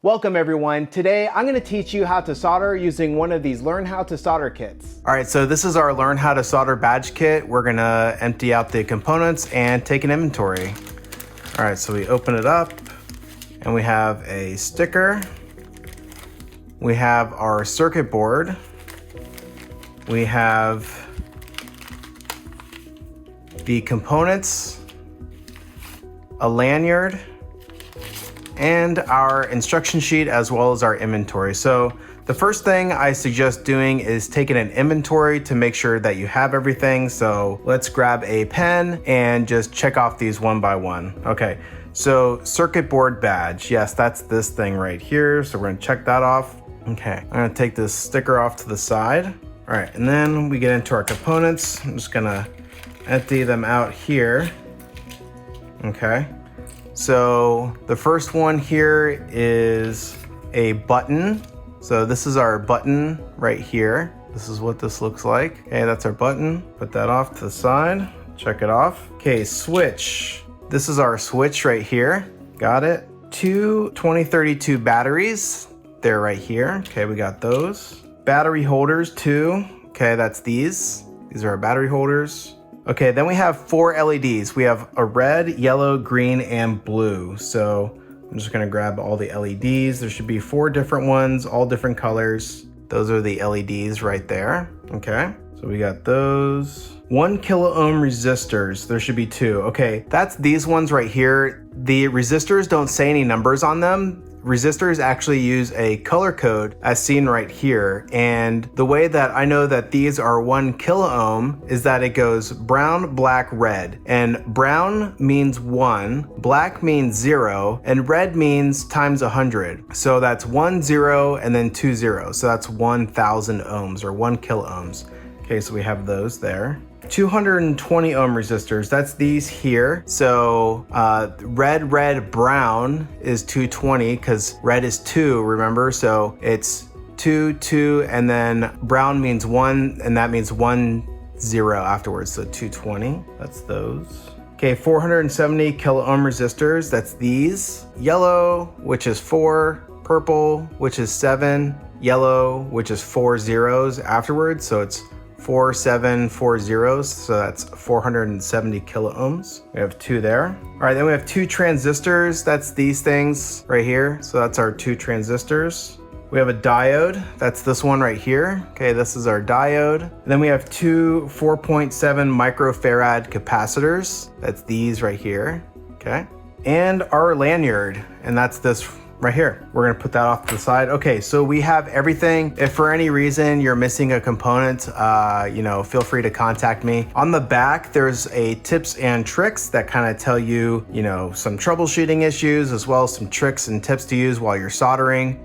Welcome everyone. Today I'm going to teach you how to solder using one of these Learn How to Solder kits. All right, so this is our Learn How to Solder badge kit. We're going to empty out the components and take an inventory. All right, so we open it up and we have a sticker. We have our circuit board. We have the components, a lanyard, and our instruction sheet as well as our inventory. So the first thing I suggest doing is taking an inventory to make sure that you have everything. So let's grab a pen and just check off these one by one. Okay, so circuit board badge. Yes, that's this thing right here. So we're gonna check that off. Okay, I'm gonna take this sticker off to the side. All right, and then we get into our components. I'm just gonna empty them out here. Okay. So the first one here is a button. So this is our button right here. This is what this looks like. Okay, that's our button. Put that off to the side. Check it off. Okay, switch. This is our switch right here. Got it. Two 2032 batteries. They're right here. Okay, we got those. Battery holders too. Okay, that's these. These are our battery holders. Okay, then we have 4 LEDs. We have a red, yellow, green, and blue. So I'm just gonna grab all the LEDs. There should be 4 different ones, all different colors. Those are the LEDs right there. Okay, so we got those. 1 kilo ohm resistors. There should be 2. Okay, that's these ones right here. The resistors don't say any numbers on them. Resistors actually use a color code as seen right here. And the way that I know that these are 1 kilo ohm is that it goes brown, black, red. And brown means 1, black means 0, and red means times 100. So that's 1 0 and then 2 zeros. So that's 1,000 ohms or 1 kilo ohms. Okay, so we have those there. 220 ohm resistors, that's these here. So red, red, brown is 220 because red is 2, remember? So it's 2, 2, and then brown means 1, and that means 1 0 afterwards. So 220, that's those. Okay, 470 kilo ohm resistors, that's these. Yellow, which is 4, purple, which is 7, yellow, which is 4 zeros afterwards. So it's 4, 7, 4 zeros, so that's 470 kilo ohms. We have 2 there. All right, then we have 2 transistors. That's these things right here. So that's our 2 transistors. We have a diode. That's this one right here. Okay, this is our diode. And then we have 2 4.7 microfarad capacitors. That's these right here. Okay, and our lanyard, and that's this right here. We're gonna put that off to the side. Okay, so we have everything. If for any reason you're missing a component, feel free to contact me. On the back, there's a tips and tricks that kind of tell you, some troubleshooting issues as well as some tricks and tips to use while you're soldering.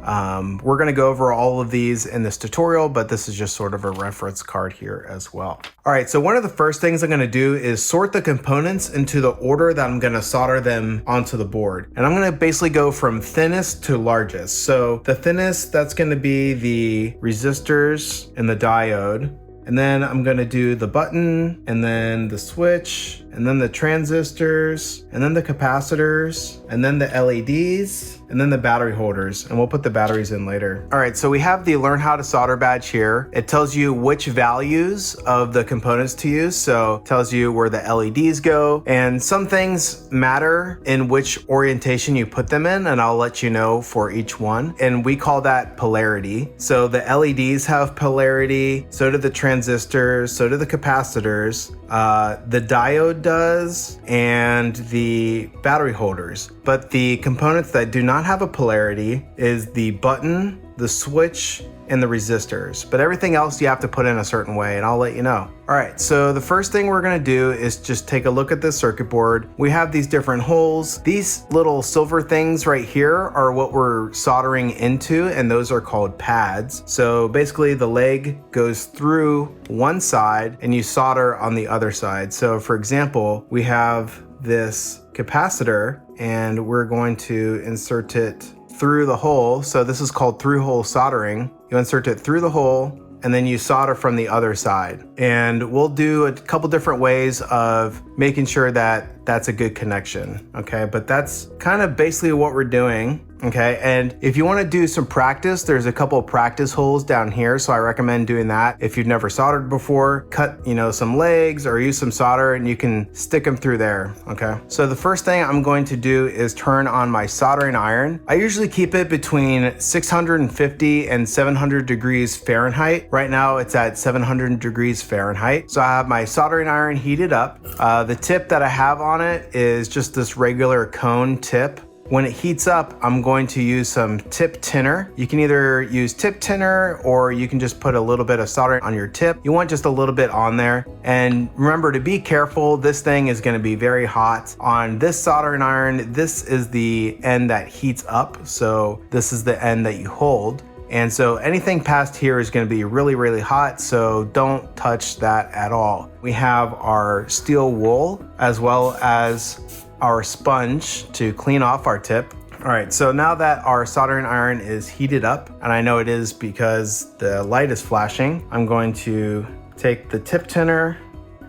We're gonna go over all of these in this tutorial, but this is just sort of a reference card here as well. All right, so one of the first things I'm gonna do is sort the components into the order that I'm gonna solder them onto the board. And I'm gonna basically go from thinnest to largest. So the thinnest, that's going to be the resistors and the diode. And then I'm going to do the button and then the switch and then the transistors and then the capacitors and then the LEDs and then the battery holders. And we'll put the batteries in later. All right, so we have the Learn How to Solder badge here. It tells you which values of the components to use. So it tells you where the LEDs go. And some things matter in which orientation you put them in. And I'll let you know for each one. And we call that polarity. So the LEDs have polarity. So do the transistors. So do the capacitors. The diode does, and the battery holders. But the components that do not have a polarity is the button, the switch, and the resistors. But everything else you have to put in a certain way, and I'll let you know. All right, so the first thing we're gonna do is just take a look at this circuit board. We have these different holes. These little silver things right here are what we're soldering into, and those are called pads. So basically the leg goes through one side and you solder on the other side. So for example, we have this capacitor and we're going to insert it through the hole. So this is called through hole soldering. You insert it through the hole and then you solder from the other side. And we'll do a couple different ways of making sure that that's a good connection, okay? But that's kind of basically what we're doing. Okay, and if you want to do some practice, there's a couple of practice holes down here, so I recommend doing that. If you've never soldered before, cut, some legs or use some solder and you can stick them through there, okay? So the first thing I'm going to do is turn on my soldering iron. I usually keep it between 650 and 700 degrees Fahrenheit. Right now it's at 700 degrees Fahrenheit. So I have my soldering iron heated up. The tip that I have on it is just this regular cone tip. When it heats up, I'm going to use some tip tinner. You can either use tip tinner or you can just put a little bit of solder on your tip. You want just a little bit on there. And remember to be careful, this thing is gonna be very hot. On this soldering iron, this is the end that heats up. So this is the end that you hold. And so anything past here is gonna be really, really hot, so don't touch that at all. We have our steel wool as well as our sponge to clean off our tip. All right, so now that our soldering iron is heated up, and I know it is because the light is flashing, I'm going to take the tip tinner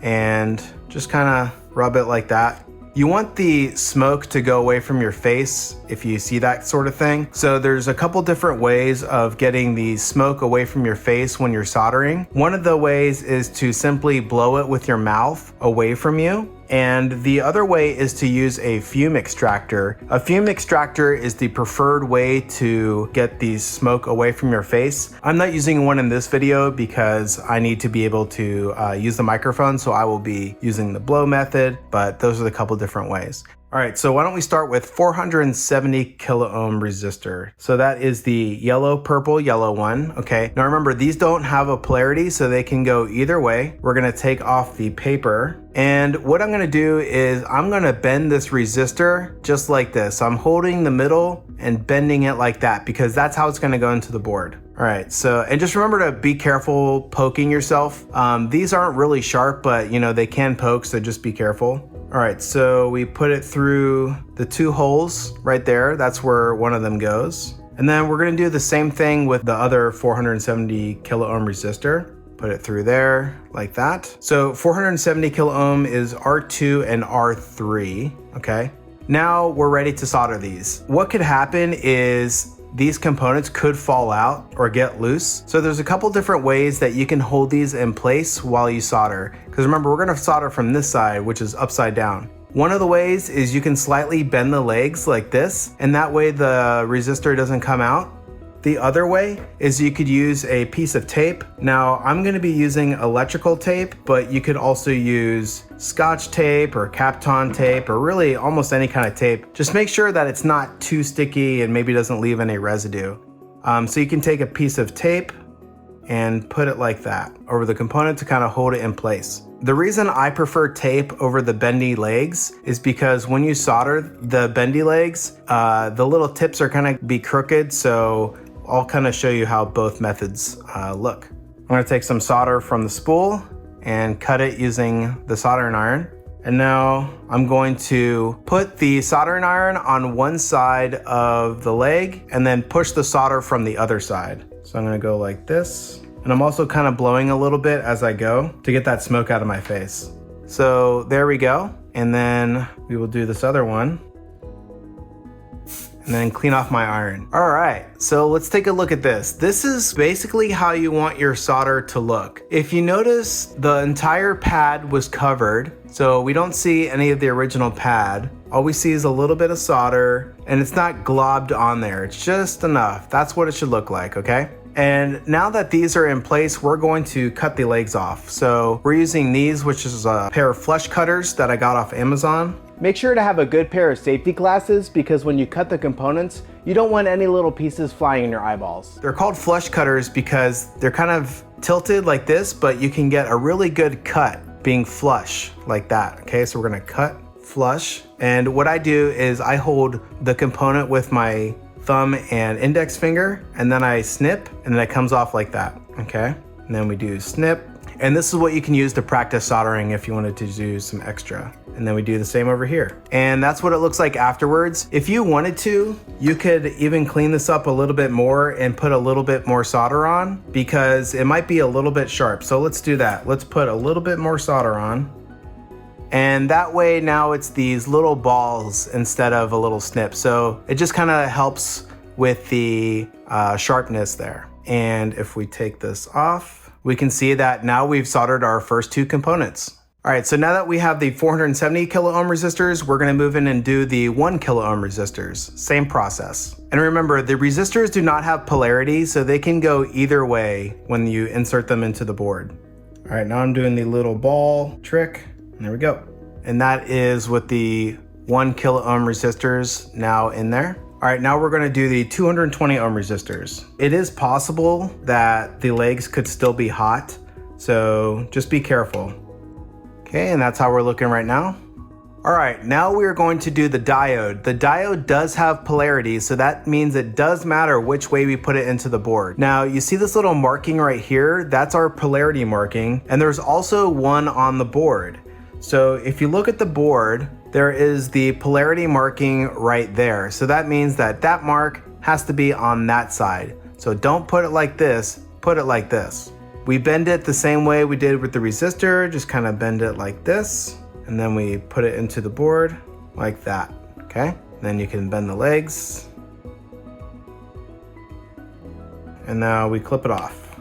and just kind of rub it like that. You want the smoke to go away from your face if you see that sort of thing. So there's a couple different ways of getting the smoke away from your face when you're soldering. One of the ways is to simply blow it with your mouth away from you. And the other way is to use a fume extractor. A fume extractor is the preferred way to get the smoke away from your face. I'm not using one in this video because I need to be able to use the microphone, so I will be using the blow method, but those are the couple different ways. All right, so why don't we start with 470 kilo ohm resistor. So that is the yellow, purple, yellow one, okay? Now remember, these don't have a polarity, so they can go either way. We're gonna take off the paper, and what I'm gonna do is I'm gonna bend this resistor just like this. I'm holding the middle and bending it like that because that's how it's gonna go into the board. All right, so, and just remember to be careful poking yourself. These aren't really sharp, but they can poke, so just be careful. All right, so we put it through the two holes right there. That's where one of them goes. And then we're gonna do the same thing with the other 470 kilo ohm resistor. Put it through there like that. So 470 kilo ohm is R2 and R3, okay? Now we're ready to solder these. What could happen is these components could fall out or get loose. So there's a couple different ways that you can hold these in place while you solder. Because remember, we're gonna solder from this side, which is upside down. One of the ways is you can slightly bend the legs like this, and that way the resistor doesn't come out. The other way is you could use a piece of tape. Now I'm gonna be using electrical tape, but you could also use Scotch tape or Kapton tape or really almost any kind of tape. Just make sure that it's not too sticky and maybe doesn't leave any residue. So you can take a piece of tape and put it like that over the component to kind of hold it in place. The reason I prefer tape over the bendy legs is because when you solder the bendy legs, the little tips are gonna be crooked, so I'll kind of show you how both methods look. I'm gonna take some solder from the spool and cut it using the soldering iron. And now I'm going to put the soldering iron on one side of the leg and then push the solder from the other side. So I'm gonna go like this. And I'm also kind of blowing a little bit as I go to get that smoke out of my face. So there we go. And then we will do this other one. And then clean off my iron. All right, so let's take a look at this. This is basically how you want your solder to look. If you notice, the entire pad was covered, so we don't see any of the original pad. All we see is a little bit of solder, and it's not globbed on there. It's just enough. That's what it should look like, okay? And now that these are in place, we're going to cut the legs off. So we're using these, which is a pair of flush cutters that I got off Amazon. Make sure to have a good pair of safety glasses because when you cut the components, you don't want any little pieces flying in your eyeballs. They're called flush cutters because they're kind of tilted like this, but you can get a really good cut being flush like that. Okay, so we're gonna cut flush. And what I do is I hold the component with my thumb and index finger, and then I snip, and then it comes off like that, okay? And then we do snip. And this is what you can use to practice soldering if you wanted to do some extra. And then we do the same over here. And that's what it looks like afterwards. If you wanted to, you could even clean this up a little bit more and put a little bit more solder on because it might be a little bit sharp. So let's do that. Let's put a little bit more solder on. And that way now it's these little balls instead of a little snip. So it just kind of helps with the sharpness there. And if we take this off, we can see that now we've soldered our first two components. All right, so now that we have the 470 kilo ohm resistors, we're gonna move in and do the 1 kilo ohm resistors. Same process. And remember, the resistors do not have polarity, so they can go either way when you insert them into the board. All right, now I'm doing the little ball trick. And there we go. And that is with the 1 kilo ohm resistors now in there. All right, now we're gonna do the 220 ohm resistors. It is possible that the legs could still be hot, so just be careful. Okay, and that's how we're looking right now. All right, now we are going to do the diode. The diode does have polarity, so that means it does matter which way we put it into the board. Now, you see this little marking right here? That's our polarity marking, and there's also one on the board. So if you look at the board, there is the polarity marking right there. So that means that that mark has to be on that side. So don't put it like this, put it like this. We bend it the same way we did with the resistor, just kind of bend it like this, and then we put it into the board like that, okay? Then you can bend the legs. And now we clip it off.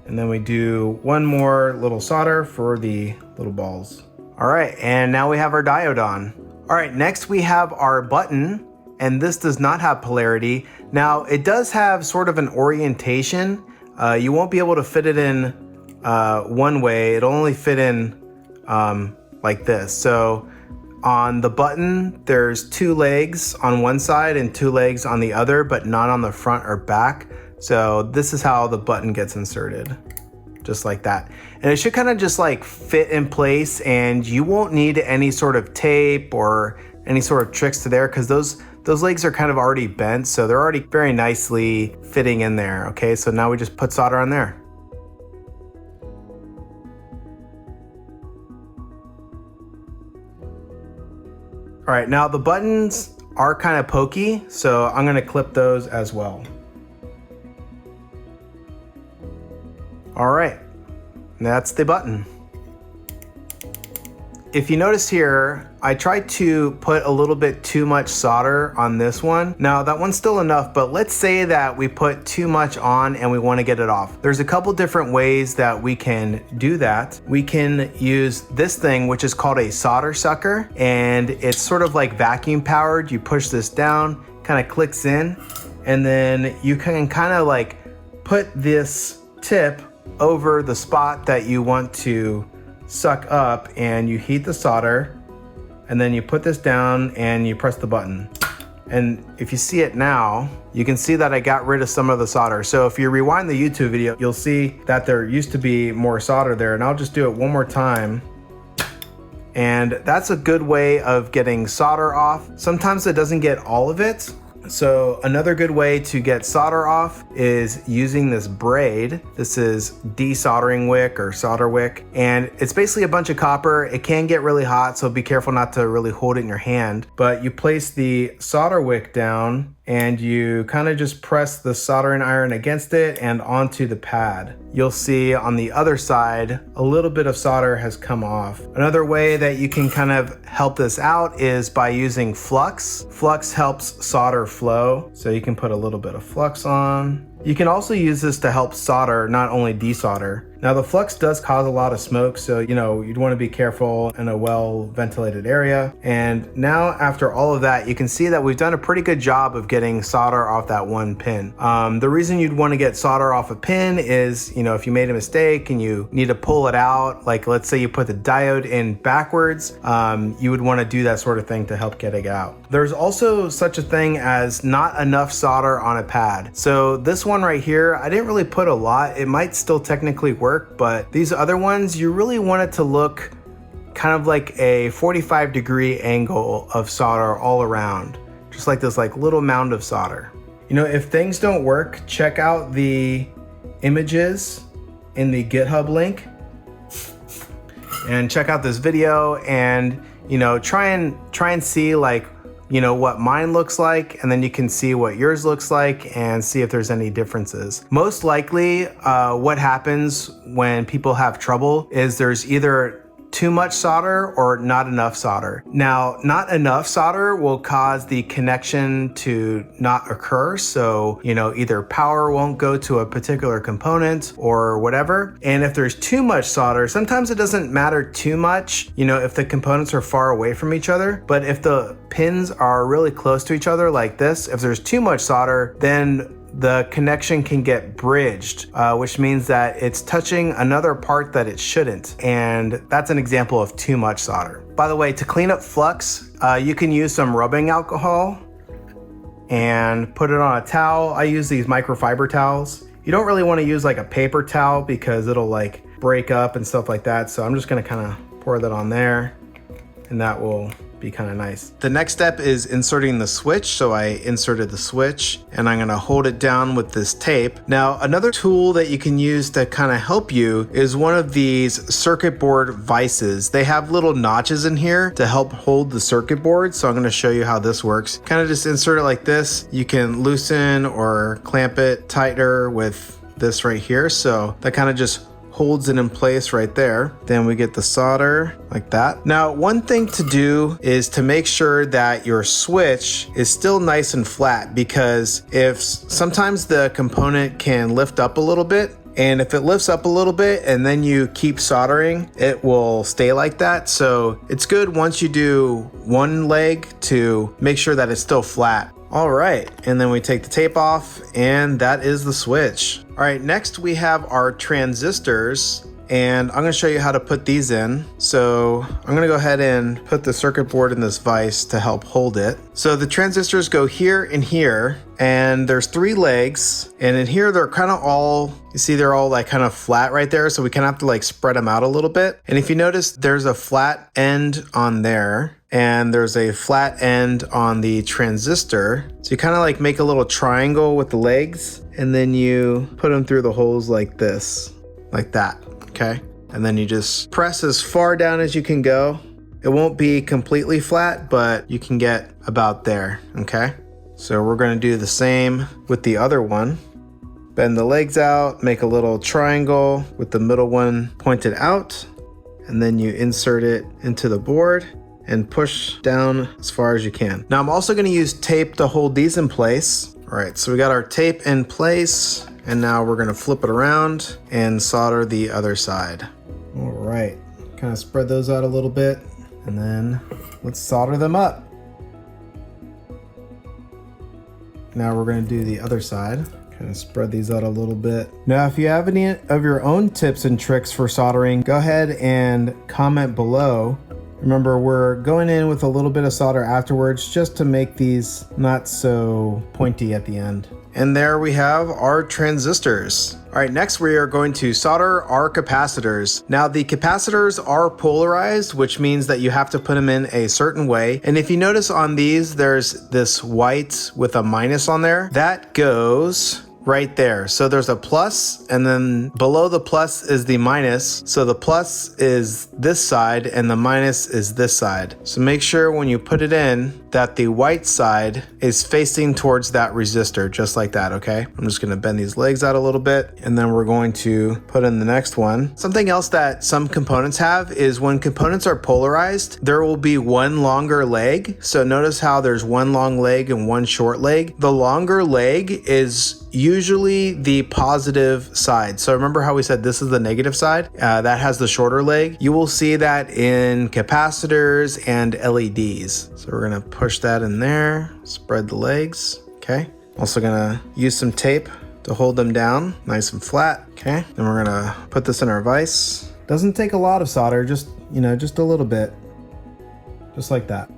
And then we do one more little solder for the little balls. All right, and now we have our diode on. All right, next we have our button, and this does not have polarity. Now, it does have sort of an orientation. You won't be able to fit it in one way. It'll only fit in like this. So on the button, there's 2 legs on one side and 2 legs on the other, but not on the front or back. So this is how the button gets inserted, just like that. And it should kind of just like fit in place, and you won't need any sort of tape or any sort of tricks to there, because those legs are kind of already bent, so they're already very nicely fitting in there. Okay, so now we just put solder on there. All right, now the buttons are kind of pokey, so I'm gonna clip those as well. All right, that's the button. If you notice here, I tried to put a little bit too much solder on this one. Now that one's still enough, but let's say that we put too much on and we want to get it off. There's a couple different ways that we can do that. We can use this thing, which is called a solder sucker, and it's sort of like vacuum powered. You push this down, kind of clicks in, and then you can kind of like put this tip over the spot that you want to suck up, and you heat the solder, and then you put this down and you press the button. And if you see it now, you can see that I got rid of some of the solder. So if you rewind the YouTube video, you'll see that there used to be more solder there, and I'll just do it one more time. And that's a good way of getting solder off. Sometimes it doesn't get all of it. So another good way to get solder off is using this braid. This is de-soldering wick or solder wick, and it's basically a bunch of copper. It can get really hot, so be careful not to really hold it in your hand. But you place the solder wick down and you kind of just press the soldering iron against it and onto the pad. You'll see on the other side, a little bit of solder has come off. Another way that you can kind of help this out is by using flux. Flux helps solder flow, so you can put a little bit of flux on. You can also use this to help solder, not only desolder. Now the flux does cause a lot of smoke, so you'd want to be careful in a well ventilated area. And now after all of that, you can see that we've done a pretty good job of getting solder off that one pin. The reason you'd want to get solder off a pin is, if you made a mistake and you need to pull it out, like let's say you put the diode in backwards, you would want to do that sort of thing to help get it out. There's also such a thing as not enough solder on a pad. So this one right here, I didn't really put a lot. It might still technically work, but these other ones, you really want it to look kind of like a 45-degree angle of solder all around, just like this little mound of solder. If things don't work, check out the images in the GitHub link and check out this video, and try and see what mine looks like, and then you can see what yours looks like and see if there's any differences. Most likely, what happens when people have trouble is there's either too much solder or not enough solder. Now, not enough solder will cause the connection to not occur. So, either power won't go to a particular component or whatever. And if there's too much solder, sometimes it doesn't matter too much, if the components are far away from each other. But if the pins are really close to each other like this, if there's too much solder, then the connection can get bridged, which means that it's touching another part that it shouldn't. And that's an example of too much solder. By the way, to clean up flux, you can use some rubbing alcohol and put it on a towel. I use these microfiber towels. You don't really want to use like a paper towel because it'll like break up and stuff like that. So I'm just going to kind of pour that on there, and that will be kind of nice. The next step is inserting the switch. So I inserted the switch and I'm gonna hold it down with this tape. Now, another tool that you can use to kind of help you is one of these circuit board vices. They have little notches in here to help hold the circuit board. So I'm gonna show you how this works. Kind of just insert it like this. You can loosen or clamp it tighter with this right here. So that kind of just holds it in place right there. Then we get the solder like that. Now, one thing to do is to make sure that your switch is still nice and flat, because if sometimes the component can lift up a little bit, and if it lifts up a little bit and then you keep soldering, it will stay like that. So it's good once you do one leg to make sure that it's still flat. All right, and then we take the tape off, and that is the switch. All right, next we have our transistors, and I'm gonna show you how to put these in. So I'm gonna go ahead and put the circuit board in this vise to help hold it. So the transistors go here and here, and there's 3 legs, and in here they're kind of all, you see they're all like kind of flat right there, so we kind of have to like spread them out a little bit. And if you notice, there's a flat end on there, and there's a flat end on the transistor. So you kind of like make a little triangle with the legs, and then you put them through the holes like this, like that, okay? And then you just press as far down as you can go. It won't be completely flat, but you can get about there, okay? So we're gonna do the same with the other one. Bend the legs out, make a little triangle with the middle one pointed out, and then you insert it into the board and push down as far as you can. Now I'm also gonna use tape to hold these in place. All right, so we got our tape in place, and now we're gonna flip it around and solder the other side. All right, kind of spread those out a little bit, and then let's solder them up. Now we're gonna do the other side. Kind of spread these out a little bit. Now, if you have any of your own tips and tricks for soldering, go ahead and comment below. Remember, we're going in with a little bit of solder afterwards just to make these not so pointy at the end. And there we have our transistors. All right, next we are going to solder our capacitors. Now the capacitors are polarized, which means that you have to put them in a certain way. And if you notice on these, there's this white with a minus on there. That goes right there. So there's a plus, and then below the plus is the minus. So the plus is this side and the minus is this side. So make sure when you put it in that the white side is facing towards that resistor, just like that, okay? I'm just gonna bend these legs out a little bit, and then we're going to put in the next one. Something else that some components have is when components are polarized, there will be one longer leg. So notice how there's one long leg and one short leg. The longer leg is usually the positive side. So remember how we said this is the negative side? That has the shorter leg. You will see that in capacitors and LEDs. So we're gonna push that in there, spread the legs, okay? Also gonna use some tape to hold them down nice and flat, okay? Then we're gonna put this in our vise. Doesn't take a lot of solder, just a little bit, just like that.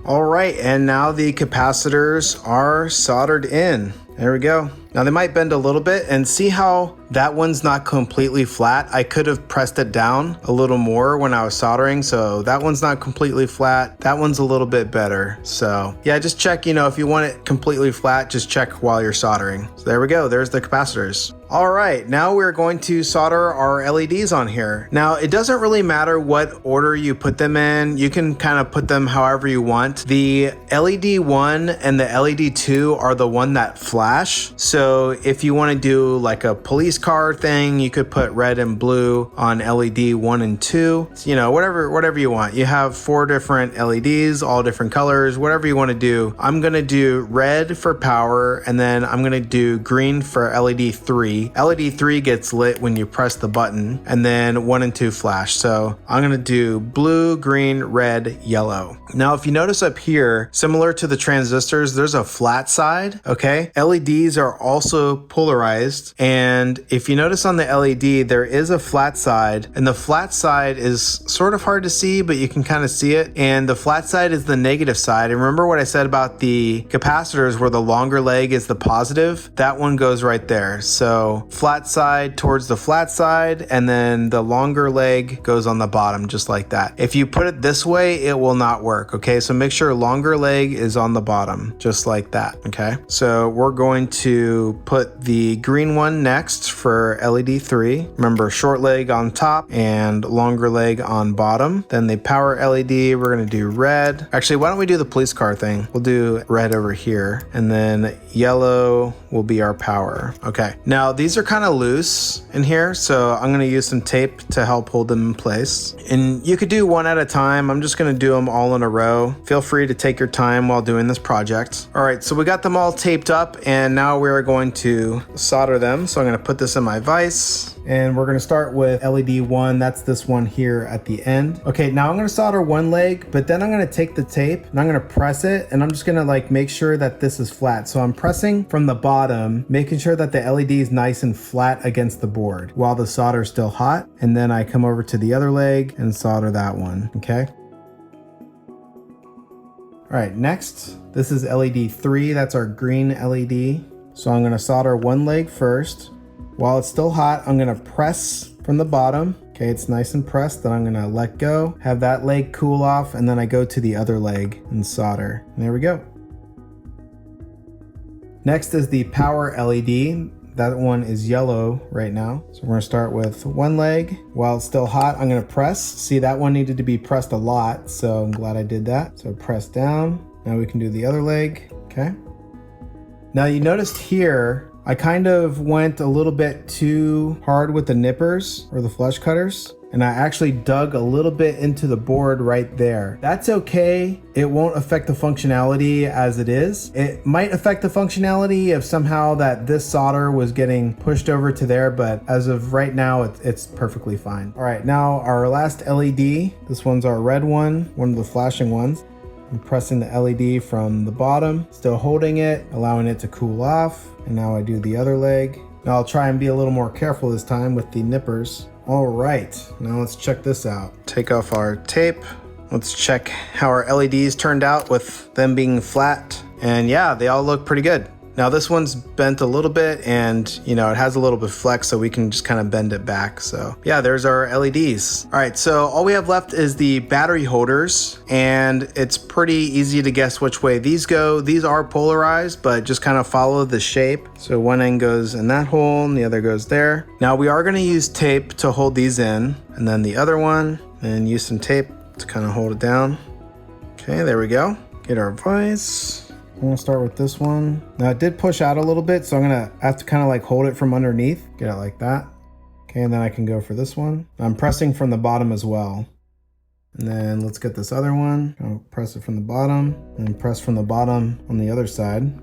All right, and now the capacitors are soldered in. There we go. Now they might bend a little bit, and see how that one's not completely flat. I could have pressed it down a little more when I was soldering, so that one's not completely flat. That one's a little bit better. So yeah, just check, if you want it completely flat, just check while you're soldering. So there we go, there's the capacitors. All right, now we're going to solder our LEDs on here. Now, it doesn't really matter what order you put them in. You can kind of put them however you want. The LED 1 and the LED 2 are the one that flash. So if you want to do like a police car thing, you could put red and blue on LED 1 and 2. You know, whatever you want. You have 4 different LEDs, all different colors, whatever you want to do. I'm going to do red for power, and then I'm going to do green for LED 3. LED 3 gets lit when you press the button, and then 1 and 2 flash. So I'm going to do blue, green, red, yellow. Now, if you notice up here, similar to the transistors, there's a flat side, okay? LEDs are also polarized, and if you notice on the LED, there is a flat side, and the flat side is sort of hard to see, but you can kind of see it, and the flat side is the negative side. And remember what I said about the capacitors where the longer leg is the positive? That one goes right there. So flat side towards the flat side, and then the longer leg goes on the bottom, just like that. If you put it this way, it will not work, okay? So make sure longer leg is on the bottom, just like that, okay? So we're going to put the green one next for LED 3. Remember, short leg on top and longer leg on bottom. Then the power LED, we're gonna do red. Actually, why don't we do the police car thing? We'll do red over here, and then yellow will be our power. Okay, now these are kind of loose in here, so I'm going to use some tape to help hold them in place. And you could do one at a time. I'm just going to do them all in a row. Feel free to take your time while doing this project. All right, so we got them all taped up, and now we're going to solder them. So I'm going to put this in my vise, and we're going to start with LED 1. That's this one here at the end. Okay, now I'm going to solder one leg, but then I'm going to take the tape and I'm going to press it, and I'm just going to like make sure that this is flat. So I'm pressing from the bottom, making sure that the LED is nice and flat against the board while the solder is still hot. And then I come over to the other leg and solder that one, okay? All right, next, this is LED 3. That's our green LED. So I'm going to solder one leg first. While it's still hot, I'm going to press from the bottom. Okay, it's nice and pressed. Then I'm going to let go, have that leg cool off, and then I go to the other leg and solder. And there we go. Next is the power LED. That one is yellow right now. So we're gonna start with one leg. While it's still hot, I'm gonna press. See, that one needed to be pressed a lot, so I'm glad I did that. So press down. Now we can do the other leg, okay? Now you noticed here, I kind of went a little bit too hard with the nippers or the flush cutters, and I actually dug a little bit into the board right there. That's okay. It won't affect the functionality as it is. It might affect the functionality if somehow that this solder was getting pushed over to there, but as of right now, it's perfectly fine. All right, now our last LED. This one's our red one of the flashing ones. I'm pressing the LED from the bottom, still holding it, allowing it to cool off. And now I do the other leg. Now I'll try and be a little more careful this time with the nippers. All right, now let's check this out. Take off our tape. Let's check how our LEDs turned out with them being flat. And yeah, they all look pretty good. Now this one's bent a little bit, and you know, it has a little bit of flex, so we can just kind of bend it back. So yeah, there's our LEDs. All right, so all we have left is the battery holders, and it's pretty easy to guess which way these go. These are polarized, but just kind of follow the shape. So one end goes in that hole and the other goes there. Now we are gonna use tape to hold these in, and then the other one, and use some tape to kind of hold it down. Okay, there we go. Get our vise. I'm gonna start with this one. Now it did push out a little bit, so I'm gonna have to kind of like hold it from underneath. Get it like that. Okay, and then I can go for this one. I'm pressing from the bottom as well. And then let's get this other one. I'll press it from the bottom and press from the bottom on the other side.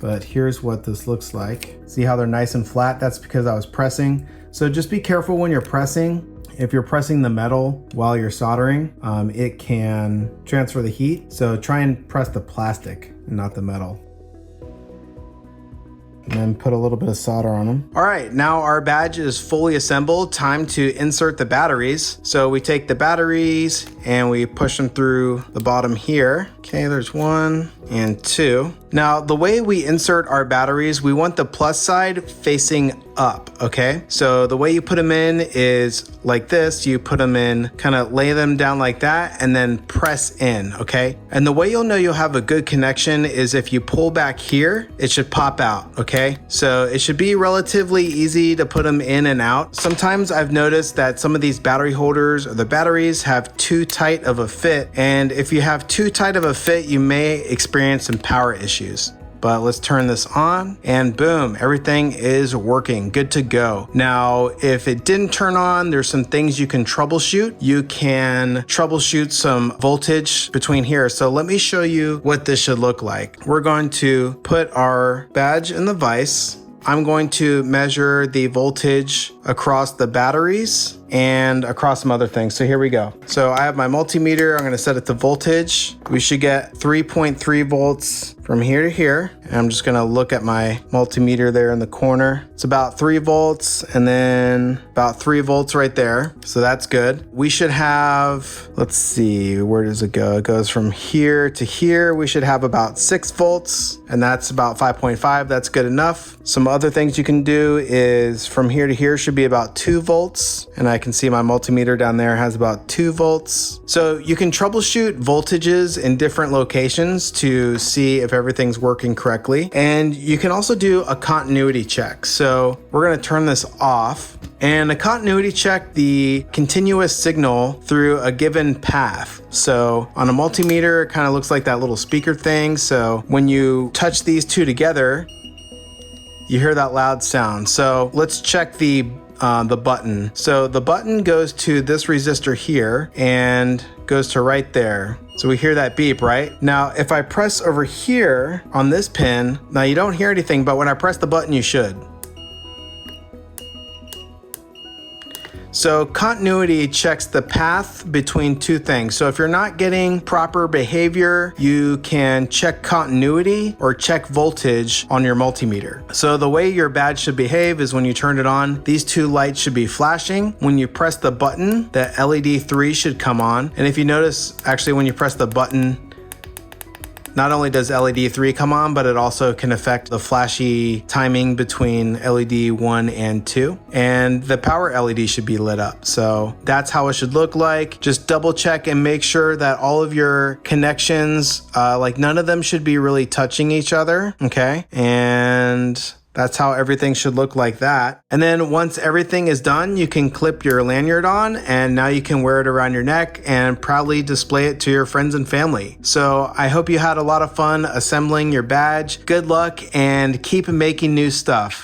But here's what this looks like. See how they're nice and flat? That's because I was pressing. So just be careful when you're pressing. If you're pressing the metal while you're soldering, it can transfer the heat. So try and press the plastic and not the metal. And then put a little bit of solder on them. All right, now our badge is fully assembled. Time to insert the batteries. So we take the batteries and we push them through the bottom here. Okay, there's one. and 2. Now, the way we insert our batteries, we want the plus side facing up, okay? So the way you put them in is like this. You put them in, kind of lay them down like that, and then press in, okay? And the way you'll know you'll have a good connection is if you pull back here, it should pop out, okay? So it should be relatively easy to put them in and out. Sometimes I've noticed that some of these battery holders or the batteries have too tight of a fit, and if you have too tight of a fit, you may experience some power issues. But let's turn this on and boom, everything is working, good to go. Now, if it didn't turn on, there's some things you can troubleshoot. You can troubleshoot some voltage between here. So let me show you what this should look like. We're going to put our badge in the vise. I'm going to measure the voltage across the batteries and across some other things. So here we go. So I have my multimeter. I'm going to set it to voltage. We should get 3.3 volts from here to here. And I'm just going to look at my multimeter there in the corner. It's about 3 volts and then about 3 volts right there. So that's good. We should have, let's see, where does it go? It goes from here to here. We should have about 6 volts and that's about 5.5. That's good enough. Some other things you can do is from here to here should be about 2 volts. And I can see my multimeter down there has about 2 volts. So you can troubleshoot voltages in different locations to see if everything's working correctly. And you can also do a continuity check. So we're going to turn this off and a continuity check the continuous signal through a given path. So on a multimeter, it kind of looks like that little speaker thing. So when you touch these two together, you hear that loud sound. So let's check the button. So the button goes to this resistor here and goes to right there. So we hear that beep, right? Now, if I press over here on this pin, now you don't hear anything, but when I press the button, you should. So continuity checks the path between two things. So if you're not getting proper behavior, you can check continuity or check voltage on your multimeter. So the way your badge should behave is when you turn it on, these two lights should be flashing. When you press the button, the LED 3 should come on. And if you notice, actually when you press the button, not only does LED 3 come on, but it also can affect the flashy timing between LED 1 and 2. And the power LED should be lit up. So that's how it should look like. Just double check and make sure that all of your connections, like none of them should be really touching each other. Okay. And that's how everything should look like that. And then once everything is done, you can clip your lanyard on and now you can wear it around your neck and proudly display it to your friends and family. So I hope you had a lot of fun assembling your badge. Good luck and keep making new stuff.